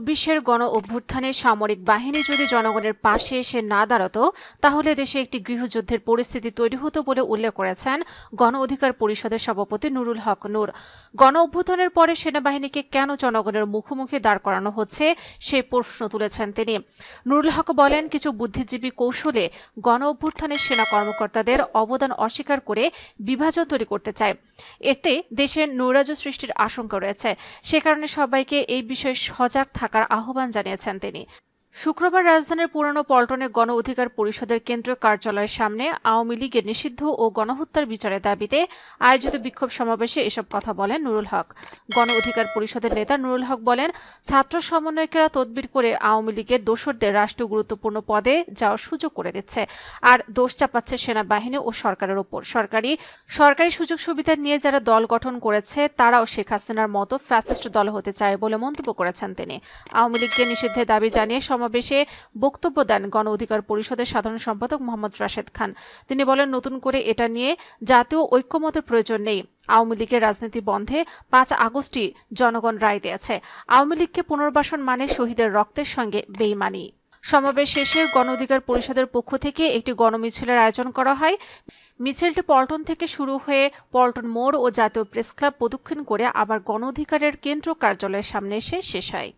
২০২৪-এর গণ অভ্যুত্থানে সামরিক বাহিনী যদি জনগণের পাশে এসে না দাঁড়াতো তাহলে দেশে একটি গৃহযুদ্ধের পরিস্থিতি তৈরি হতো বলে উল্লেখ করেছেন গণ অধিকার পরিষদের সভাপতি নুরুল হক নূর। গণ অভ্যুত্থানের পরে সেনাবাহিনীকে কেন জনগণের মুখোমুখি দাঁড় করানো হচ্ছে সেই প্রশ্ন তুলেছেন তিনি। নুরুল হক বলেন, কিছু বুদ্ধিজীবী কৌশলে গণ অভ্যুত্থানের সেনা কর্মকর্তাদের অবদান অস্বীকার করে বিভাজন তৈরি করতে চায়। এতে দেশের নৈরাজ্য সৃষ্টির আশঙ্কা রয়েছে। সে কারণে সবাইকে এই বিষয়ে সজাগ থাকার আহ্বান জানিয়েছেন তিনি। শুক্রবার রাজধানীর পুরানো পল্টনে গণ অধিকার পরিষদের কেন্দ্রীয় কার্যালয়ের সামনে আওয়ামী লীগের নিষিদ্ধ ও গণহত্যার বিচারের দাবিতে আয়োজিত বিক্ষোভ সমাবেশে এসব কথা বলেন নুরুল হক। গণ অধিকার পরিষদের নেতা নুরুল হক বলেন, ছাত্র সমন্বয়কেরা তদবির করে আওয়ামী লীগের দোসরদের রাষ্ট্রীয় গুরুত্বপূর্ণ পদে যাওয়ার সুযোগ করে দিচ্ছে, আর দোষ চাপাচ্ছে সেনাবাহিনী ও সরকারের ওপর। সরকারি সুযোগ সুবিধা নিয়ে যারা দল গঠন করেছে তারাও শেখ হাসিনার মতো ফ্যাসিস্ট দল হতে চায় বলে মন্তব্য করেছেন তিনি। আওয়ামী লীগকে নিষিদ্ধের দাবি জানিয়ে সমাবেশে বক্তব্য দেন গণ অধিকার পরিষদের সাধারণ সম্পাদক মোহাম্মদ রাশেদ খান। তিনি বলেন, নতুন করে এটা নিয়ে জাতীয় ঐক্যমতের প্রয়োজন নেই। আওয়ামী লীগের রাজনীতি বন্ধে ৫ আগস্টই জনগণ রায় দিয়েছে। আওয়ামী লীগকে পুনর্বাসন মানে শহীদের রক্তের সঙ্গে বেইমানি। সমাবেশ শেষে গণ অধিকার পরিষদের পক্ষ থেকে একটি গণমিছিলের আয়োজন করা হয়। মিছিলটি পল্টন থেকে শুরু হয়ে পল্টন মোড় ও জাতীয় প্রেস ক্লাব প্রদক্ষিণ করে আবার গণ অধিকারের কেন্দ্র কার্যালয়ের সামনে এসে শেষ হয়।